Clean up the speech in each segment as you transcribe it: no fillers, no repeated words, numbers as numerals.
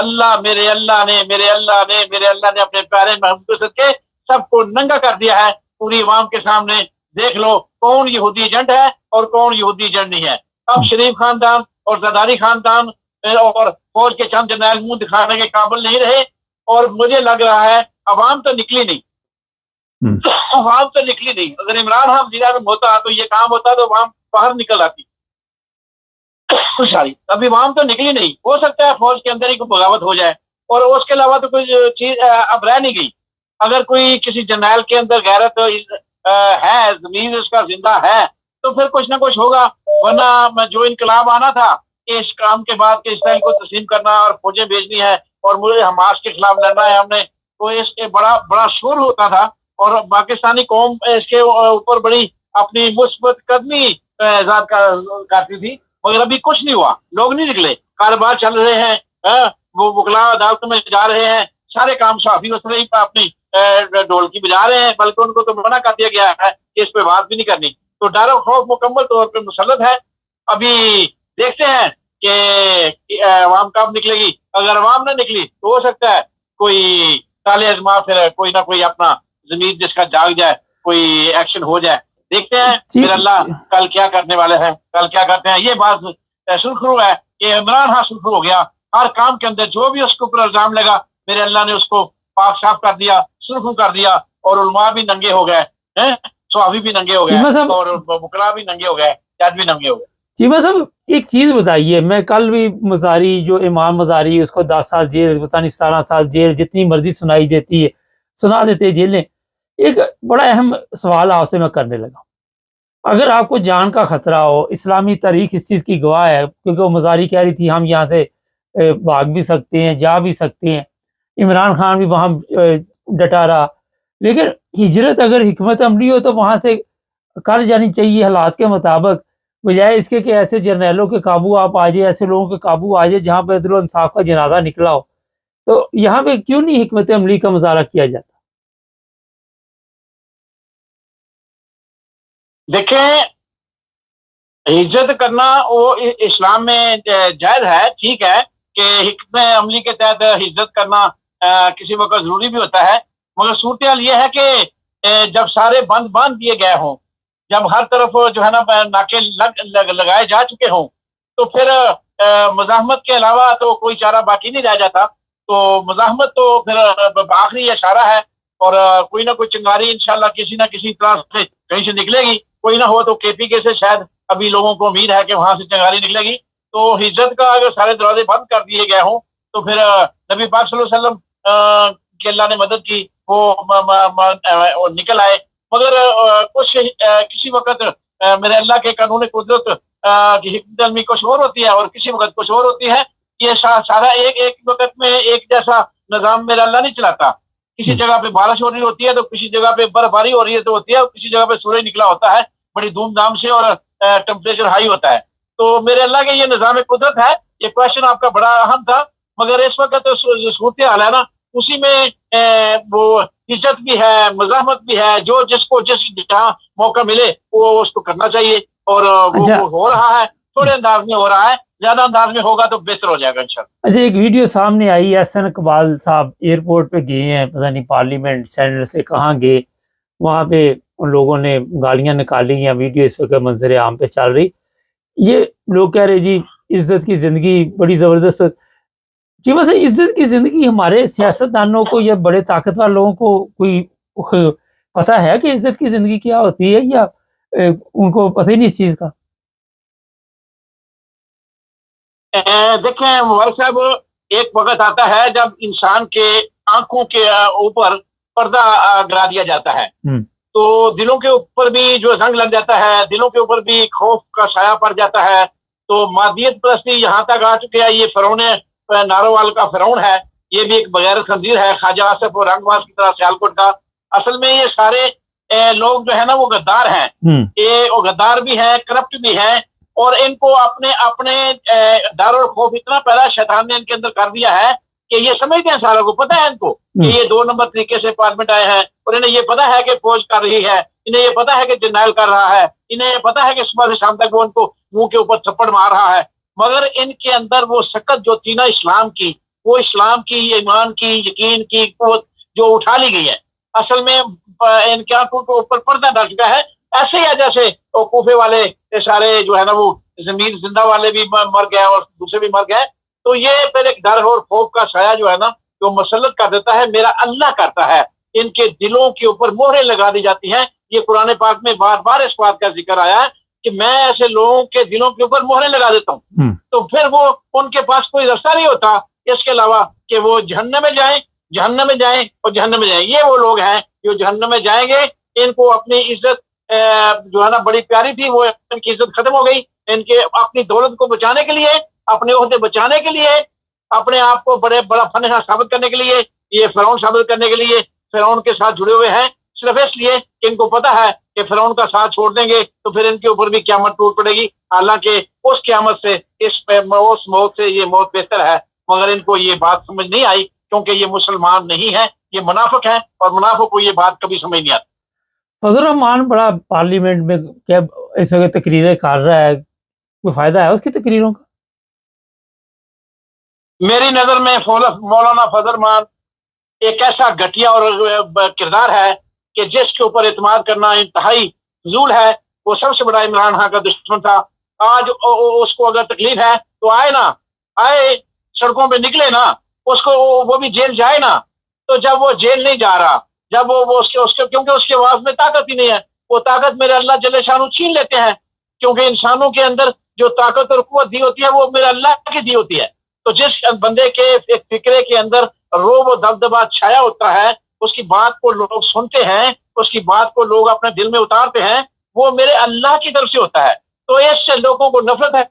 اللہ میرے اللہ نے اپنے پیارے محبوب کے صدقے سب کو ننگا کر دیا ہے پوری عوام کے سامنے. دیکھ لو کون یہودی ایجنٹ ہے اور کون یہودی ایجنٹ نہیں ہے. اب شریف خاندان اور زرداری خاندان اور فوج کے چند جرنیل منہ دکھانے کے قابل نہیں رہے, اور مجھے لگ رہا ہے عوام تو نکلی نہیں. اگر عمران خان وزیر اعظم ہوتا تو یہ کام ہوتا تو عوام باہر نکل آتی. ابھی عوام تو نکلی نہیں. ہو سکتا ہے فوج کے اندر ہی کوئی بغاوت ہو جائے, اور اس کے علاوہ تو کوئی چیز اب رہ نہیں گئی. اگر کوئی کسی جرنیل کے اندر غیرت ہے, زمین اس کا زندہ ہے, تو پھر کچھ نہ کچھ ہوگا. ورنہ جو انقلاب آنا تھا کہ اس کام کے بعد کہ اسرائیل کو تسلیم کرنا اور فوجیں بھیجنی ہے اور مجھے حماس کے خلاف لڑنا ہے ہم نے, تو اس کے بڑا شور ہوتا تھا, اور پاکستانی قوم اس کے اوپر بڑی اپنی مثبت قدمی ایجاد کرتی تھی. مگر ابھی کچھ نہیں ہوا, لوگ نہیں نکلے, کاروبار چل رہے ہیں, وہ وکلا عدالتوں میں جا رہے ہیں, سارے کام صحافی وسلے اپنی ڈھولکی بجا رہے ہیں, بلکہ ان کو تو منع کر دیا گیا ہے کہ اس پہ بات بھی نہیں کرنی. تو ڈر و خوف مکمل طور پہ مسلط ہے. ابھی دیکھتے ہیں کہ عوام کب نکلے گی. اگر عوام نہ نکلی تو ہو سکتا ہے کوئی تالے ازما پھر کوئی نہ کوئی اپنا ضمیر جس کا جاگ جائے, کوئی ایکشن ہو جائے. دیکھتے ہیں پھر اللہ کل کیا کرنے والے ہیں, کل کیا کرتے ہیں. یہ بات سرخرو ہے کہ عمران خان سرخرو ہو گیا. ہر کام کے اندر جو بھی اس کے اوپر الزام لگا میرے اللہ نے اس کو پاک صاف کر دیا, سرخرو کر دیا, اور علماء بھی ننگے ہو گئے, صحابی بھی ننگے ہو گئے, اور وکلا بھی ننگے ہو گئے, جج بھی ننگے ہو گئے. چیمہ صاحب ایک چیز بتائیے, میں کل بھی مزاری جو امام مزاری اس کو 10 سال جیل, 17 سال جیل, جتنی مرضی سنا دیتے جیلیں. ایک بڑا اہم سوال آپ سے میں کرنے لگا. اگر آپ کو جان کا خطرہ ہو, اسلامی تاریخ اس چیز کی گواہ ہے, کیونکہ وہ مزاری کہہ رہی تھی ہم یہاں سے بھاگ بھی سکتے ہیں, جا بھی سکتے ہیں, عمران خان بھی وہاں ڈٹا رہا, لیکن ہجرت اگر حکمت عملی ہو تو وہاں سے کر جانی چاہیے حالات کے مطابق, بجائے اس کے کہ ایسے جرنیلوں کے قابو آپ آ جائے, ایسے لوگوں کے قابو آ جائے جہاں پہ عدل و انصاف کا جنازہ نکلا ہو. تو یہاں پہ کیوں نہیں حکمت عملی کا مظاہرہ کیا جاتا؟ دیکھیں, ہجرت کرنا وہ اسلام میں جائز ہے, ٹھیک ہے کہ حکمت عملی کے تحت ہجرت کرنا کسی وقت ضروری بھی ہوتا ہے. مگر صورتحال یہ ہے کہ جب سارے بند باندھ دیے گئے ہوں, جب ہر طرف جو ہے نا ناکے لگائے جا چکے ہوں, تو پھر مزاحمت کے علاوہ تو کوئی چارہ باقی نہیں رہ جاتا. تو مزاحمت تو پھر آخری اشارہ ہے, اور کوئی نہ کوئی چنگاری انشاءاللہ کسی نہ کسی طرح سے کہیں سے نکلے گی. کوئی نہ ہو تو KPK سے شاید ابھی لوگوں کو امید ہے کہ وہاں سے چنگاری نکلے گی. تو ہجرت کا اگر سارے دروازے بند کر دیے گئے ہوں تو پھر نبی پاک صلی اللہ علیہ وسلم کی اللہ نے مدد کی, وہ نکل آئے. مگر کسی وقت میرے اللہ کے قانون قدرت کی حکمت عملی کچھ اور ہوتی ہے, اور کسی وقت کچھ اور ہوتی ہے. یہ سارا ایک وقت میں ایک جیسا نظام میرا اللہ نہیں چلاتا. کسی جگہ پہ بارش ہو رہی ہوتی ہے تو کسی جگہ پہ برف باری ہو رہی ہے تو ہوتی ہے, اور کسی جگہ پہ سورج نکلا ہوتا ہے بڑی دھوم دھام سے, اور ٹمپریچر ہائی ہوتا ہے. تو میرے اللہ کے یہ نظام قدرت ہے. یہ کوشچن آپ کا بڑا اہم تھا, مگر اس وقت صورتحال ہے نا, اسی میں وہ ہجرت بھی ہے, مزاحمت بھی ہے. جو جس کو جس جہاں موقع ملے وہ اس کو کرنا چاہیے, اور وہ ہو رہا ہے, تھوڑے انداز میں ہو رہا ہے, زیادہ انداز میں ہوگا تو بہتر ہو جائے گا انشاءاللہ. اچھا, ایک ویڈیو سامنے آئی, احسن اقبال صاحب ایئرپورٹ پہ گئے ہیں, پتہ نہیں پارلیمنٹ سینٹر سے کہاں گئے, وہاں پہ ان لوگوں نے گالیاں نکالی ہیں. ویڈیو اس وقت منظر عام پہ چل رہی. یہ لوگ کہہ رہے جی عزت کی زندگی بڑی زبردست. جی بس عزت کی زندگی ہمارے سیاستدانوں کو یا بڑے طاقتور لوگوں کو کوئی پتہ ہے کہ عزت کی زندگی کیا ہوتی ہے, یا ان کو پتہ ہی نہیں اس چیز کا؟ دیکھیں موبائل صاحب, ایک وقت آتا ہے جب انسان کے آنکھوں کے اوپر پردہ گرا دیا جاتا ہے, تو دلوں کے اوپر بھی جو زنگ لگ جاتا ہے, دلوں کے اوپر بھی خوف کا سایہ پڑ جاتا ہے. تو مادیت پرستی یہاں تک آ چکے ہیں. یہ فرعون ناروال کا فرعون ہے, یہ بھی ایک بغیر خنزیر ہے, خواجہ آصف اور رنگواس کی طرح سیالکوٹ کا. اصل میں یہ سارے لوگ جو ہے نا وہ غدار ہیں, یہ غدار بھی ہیں, کرپٹ بھی ہیں, اور ان کو اپنے ڈر اور خوف اتنا پہلا شیطان نے ان کے اندر کر دیا ہے کہ یہ سمجھتے ہیں, ساروں کو پتہ ہے ان کو کہ یہ 2 نمبر طریقے سے پارلیمنٹ آئے ہیں, اور انہیں یہ پتہ ہے کہ فوج کر رہی ہے, انہیں یہ پتہ ہے کہ جرنیل کر رہا ہے, انہیں یہ پتہ ہے کہ صبح سے شام تک وہ ان کو منہ کے اوپر تھپڑ مار رہا ہے. مگر ان کے اندر وہ سکت جو تھی نا اسلام کی, وہ اسلام کی, ایمان کی, یقین کی قوت جو اٹھا لی گئی ہے, اصل میں ان کے آنکھوں کے اوپر پردہ ڈال چکا ہے. ایسے ہی ہے جیسے کوفے والے سارے جو ہے نا وہ زمین زندہ والے بھی مر گئے اور دوسرے بھی مر گئے. تو یہ پھر ایک ڈر اور خوف کا سایہ جو ہے نا جو مسلط کر دیتا ہے, میرا اللہ کرتا ہے. ان کے دلوں کے اوپر مہریں لگا دی جاتی ہیں. یہ قرآن پاک میں بار بار اس بات کا ذکر آیا ہے کہ میں ایسے لوگوں کے دلوں کے اوپر مہریں لگا دیتا ہوں. تو پھر وہ ان کے پاس کوئی راستہ نہیں ہوتا اس کے علاوہ کہ وہ جہنم میں جائیں, جہنم میں جائیں اور جہنم میں جائیں. یہ وہ لوگ ہیں جو جہنم میں جائیں گے. ان کو اپنی عزت جو ہے نا بڑی پیاری تھی, وہ ان کی عزت ختم ہو گئی. ان کے اپنی دولت کو بچانے کے لیے, اپنے عہدے بچانے کے لیے, اپنے آپ کو بڑا فنہا ثابت کرنے کے لیے, یہ فرعون ثابت کرنے کے لیے فرعون کے ساتھ جڑے ہوئے ہیں, صرف اس لیے کہ ان کو پتا ہے کہ فرعون کا ساتھ چھوڑ دیں گے تو پھر ان کے اوپر بھی قیامت ٹوٹ پڑے گی. حالانکہ اس قیامت سے اس موت سے یہ موت بہتر ہے, مگر ان کو یہ بات سمجھ نہیں آئی کیونکہ یہ مسلمان نہیں ہے, یہ منافق ہیں, اور منافق کو یہ بات کبھی سمجھ نہیں آتی. فضل الرحمان بڑا پارلیمنٹ میں کیا اس وقت تقریریں کر رہا ہے, کوئی فائدہ ہے اس کی تقریروں کا؟ میری نظر میں مولانا فضل الرحمان ایک ایسا گھٹیا اور کردار ہے کہ جس کے اوپر اعتماد کرنا انتہائی فضول ہے. وہ سب سے بڑا عمران خان کا دشمن تھا. آج اس کو اگر تکلیف ہے تو آئے سڑکوں پہ نکلے نا, اس کو وہ بھی جیل جائے نا. تو جب وہ جیل نہیں جا رہا, جب وہ اس کے کیونکہ اس کے آواز میں طاقت ہی نہیں ہے, وہ طاقت میرے اللہ جل شانہ چھین لیتے ہیں, کیونکہ انسانوں کے اندر جو طاقت اور قوت دی ہوتی ہے وہ میرے اللہ کی دی ہوتی ہے. تو جس بندے کے ایک فکرے کے اندر روب و دبدبا چھایا ہوتا ہے, اس کی بات کو لوگ سنتے ہیں, اس کی بات کو لوگ اپنے دل میں اتارتے ہیں, وہ میرے اللہ کی طرف سے ہوتا ہے. تو اس سے لوگوں کو نفرت ہے,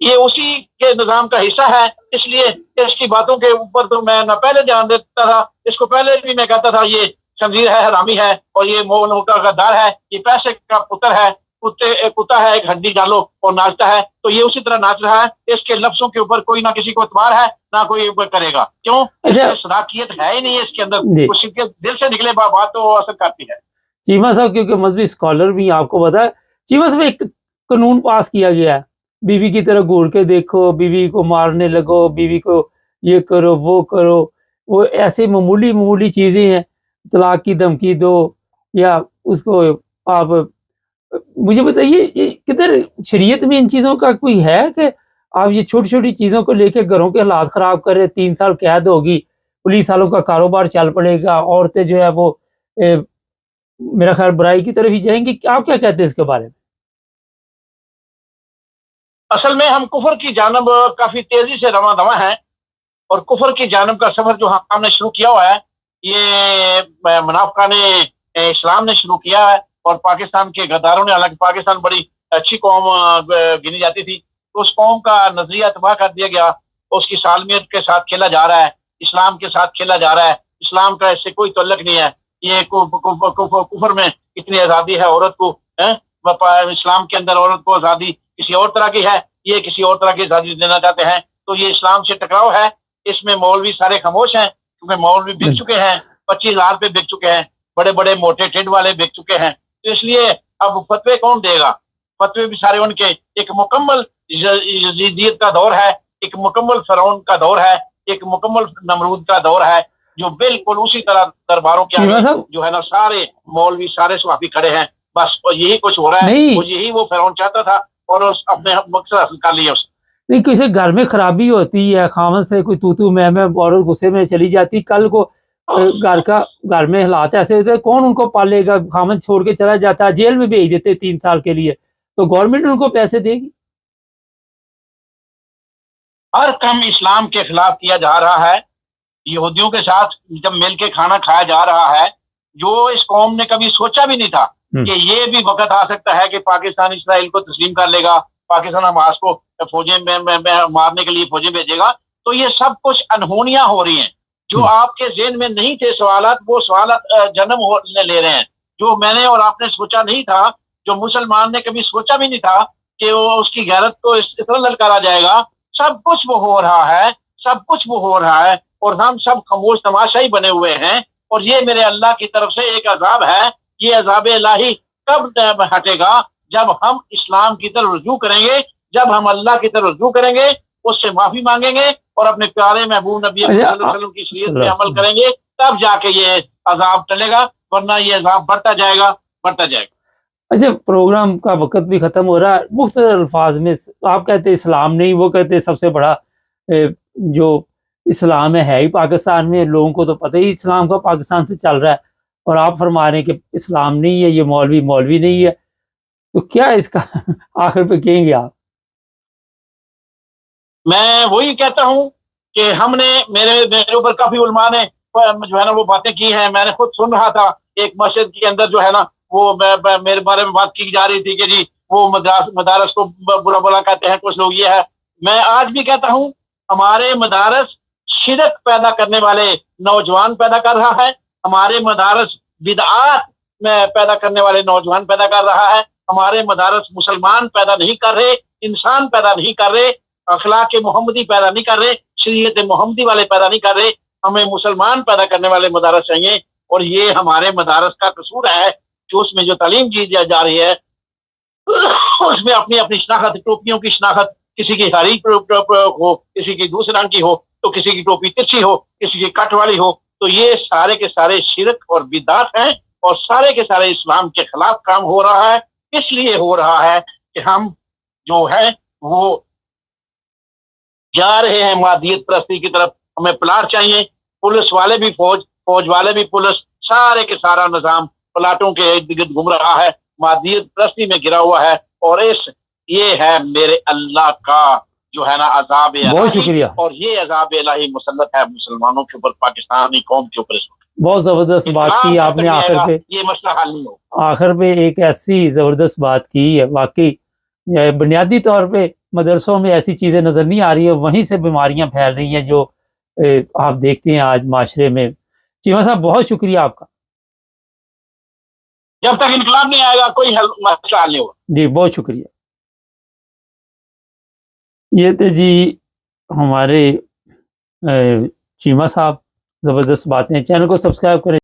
یہ اسی کے نظام کا حصہ ہے. اس لیے اس کی باتوں کے اوپر تو میں نہ پہلے دھیان دیتا تھا, اس کو پہلے بھی میں کہتا تھا یہ خنزیر ہے, حرامی ہے, اور یہ مولوں کا غدار ہے, یہ پیسے کا پتر ہے, کتا ہے, ایک ہڈی ڈالو اور ناچتا ہے. تو یہ اسی طرح ناچ رہا ہے. اس کے لفظوں کے اوپر کوئی نہ کسی کو اعتبار ہے, نہ کوئی کرے گا. کیوں؟ صداقیت ہے ہی نہیں ہے اس کے اندر. اس کے دل سے نکلے بات تو اثر کرتی ہے. چیمہ صاحب کیونکہ مذہبی اسکالر بھی آپ کو پتا ہے, چیمہ صاحب ایک قانون پاس کیا گیا ہے, بیوی کی طرح گھور کے دیکھو, بیوی کو مارنے لگو, بیوی کو یہ کرو وہ کرو. وہ ایسے معمولی چیزیں ہیں, طلاق کی دھمکی دو, یا اس کو آپ مجھے بتائیے یہ کدھر شریعت میں ان چیزوں کا کوئی ہے کہ آپ یہ چھوٹی چھوٹی چیزوں کو لے کے گھروں کے حالات خراب کرے, 3 سال قید ہوگی, پولیس والوں کا کاروبار چل پڑے گا, عورتیں جو ہے وہ میرا خیال برائی کی طرف ہی جائیں گی. آپ کیا کہتے ہیں اس کے بارے میں؟ اصل میں ہم کفر کی جانب کافی تیزی سے رواں دواں ہیں, اور کفر کی جانب کا سفر جو ہم نے شروع کیا ہوا ہے یہ منافقان اسلام نے شروع کیا ہے, اور پاکستان کے غداروں نے, حالانکہ پاکستان بڑی اچھی قوم گنی جاتی تھی, تو اس قوم کا نظریہ تباہ کر دیا گیا. اس کی سالمیت کے ساتھ کھیلا جا رہا ہے, اسلام کے ساتھ کھیلا جا رہا ہے. اسلام کا اس سے کوئی تعلق نہیں ہے. یہ کفر میں اتنی آزادی ہے عورت کو, اسلام کے اندر عورت کو آزادی کسی اور طرح کی ہے, یہ کسی اور طرح کی آزادی دینا چاہتے ہیں. تو یہ اسلام سے ٹکراؤ ہے. اس میں مولوی سارے خاموش ہیں, کیونکہ مولوی بک چکے ہیں, 25,000 پہ بک چکے ہیں, بڑے بڑے موٹے ٹھڈ والے بک چکے ہیں. تو اس لیے اب فتوے کون دے گا؟ فتوے بھی سارے ان کے. ایک مکمل یزیدیت کا دور ہے, ایک مکمل فرعون کا دور ہے, ایک مکمل نمرود کا دور ہے, جو بالکل اسی طرح درباروں کے آگے جو ہے نا سارے مولوی سارے صحافی کھڑے ہیں. بس یہی کچھ ہو رہا ہے. یہی وہ فرعون چاہتا تھا اور اپنے مقصد حاصل کر لیا اس. نہیں, کسی گھر میں خرابی ہوتی ہے, خامد سے کوئی تو میں عورت غصے میں چلی جاتی, کل کو گھر میں حالات ایسے ہوتے ہیں, کون ان کو پالے گا؟ خامد چھوڑ کے چلا جاتا ہے, جیل میں بھیج دیتے 3 سال کے لیے, تو گورنمنٹ ان کو پیسے دے گی. ہر کام اسلام کے خلاف کیا جا رہا ہے. یہودیوں کے ساتھ جب مل کے کھانا کھایا جا رہا ہے, جو اس قوم نے کبھی سوچا بھی نہیں تھا کہ یہ بھی وقت آ سکتا ہے کہ پاکستان اسرائیل کو تسلیم کر لے گا, پاکستان حماس کو فوجیں مارنے کے لیے فوجیں بھیجے گا. تو یہ سب کچھ انہونیاں ہو رہی ہیں جو آپ کے ذہن میں نہیں تھے سوالات, وہ سوالات جنم لے رہے ہیں جو میں نے اور آپ نے سوچا نہیں تھا, جو مسلمان نے کبھی سوچا بھی نہیں تھا کہ وہ اس کی غیرت کو اس طرح للکارا جائے گا. سب کچھ وہ ہو رہا ہے, سب کچھ وہ ہو رہا ہے, اور ہم سب خاموش تماشا ہی بنے ہوئے ہیں. اور یہ میرے اللہ کی طرف سے ایک عذاب ہے. یہ عذاب الہی کب ہٹے گا؟ جب ہم اسلام کی طرف رجوع کریں گے, جب ہم اللہ کی طرف رجوع کریں گے, اس سے معافی مانگیں گے اور اپنے پیارے محبوب نبی صلی اللہ علیہ وسلم کی شریعت پہ عمل کریں گے، تب جا کے یہ عذاب ٹلے گا، ورنہ یہ عذاب بڑھتا جائے گا، بڑھتا جائے گا۔ اچھا، پروگرام کا وقت بھی ختم ہو رہا ہے، مختصر الفاظ میں آپ کہتے ہیں اسلام نہیں، وہ کہتے ہیں سب سے بڑا جو اسلام ہے ہی پاکستان میں، لوگوں کو تو پتہ ہی اسلام کا پاکستان سے چل رہا ہے، اور آپ فرما رہے ہیں کہ اسلام نہیں ہے، یہ مولوی نہیں ہے، تو کیا اس کا آخر پہ کہیں گے آپ؟ میں وہی کہتا ہوں کہ ہم نے میرے اوپر کافی علماء نے جو ہے نا وہ باتیں کی ہیں، میں نے خود سن رہا تھا ایک مسجد کے اندر جو ہے نا وہ میرے بارے میں بات کی جا رہی تھی کہ جی وہ مدارس کو برا کہتے ہیں کچھ لوگ، یہ ہے۔ میں آج بھی کہتا ہوں ہمارے مدارس شرک پیدا کرنے والے نوجوان پیدا کر رہا ہے، ہمارے مدارس بدعات میں پیدا کرنے والے نوجوان پیدا کر رہا ہے، ہمارے مدارس مسلمان پیدا نہیں کر رہے، انسان پیدا نہیں کر رہے، اخلاق محمدی پیدا نہیں کر رہے، شریعت محمدی والے پیدا نہیں کر رہے۔ ہمیں مسلمان پیدا کرنے والے مدارس چاہیے، اور یہ ہمارے مدارس کا قصور ہے کہ اس میں جو تعلیم دی جا رہی ہے اس میں اپنی اپنی شناخت، ٹوپیوں کی شناخت، کسی کی ہری ہو، کسی کی دوسرے رنگ کی ہو، تو کسی کی ٹوپی ترچھی ہو، کسی کی کٹ والی ہو، تو یہ سارے کے سارے شرک اور بدعت ہیں، اور سارے کے سارے اسلام کے خلاف کام ہو رہا ہے۔ اس لیے ہو رہا ہے کہ ہم جو ہے وہ جا رہے ہیں مادیت پرستی کی طرف۔ ہمیں پلاٹ چاہیے، پولیس والے بھی فوج والے بھی پولیس، سارے کے سارا نظام پلاٹوں کے ارد گرد گھوم رہا ہے، مادیت پرستی میں گرا ہوا ہے، اور یہ ہے میرے اللہ کا جو ہے نا عذاب الہی۔ بہت شکریہ، اور یہ عذاب الہی مسلط ہے مسلمانوں کے اوپر، پاکستانی قوم کے اوپر۔ بہت زبردست بات کی آپ نے آخر پہ، یہ مسئلہ حل نہیں ہو۔ آخر پہ ایک ایسی زبردست بات کی ہے، واقعی بنیادی طور پہ مدرسوں میں ایسی چیزیں نظر نہیں آ رہی ہیں، وہیں سے بیماریاں پھیل رہی ہیں جو آپ دیکھتے ہیں آج معاشرے میں۔ چیمہ صاحب بہت شکریہ آپ کا۔ جب تک انقلاب نہیں آئے گا کوئی مسئلہ حل نہیں ہوگا۔ جی بہت شکریہ۔ یہ تھے جی ہمارے چیمہ صاحب، زبردست باتیں۔ چینل کو سبسکرائب کریں۔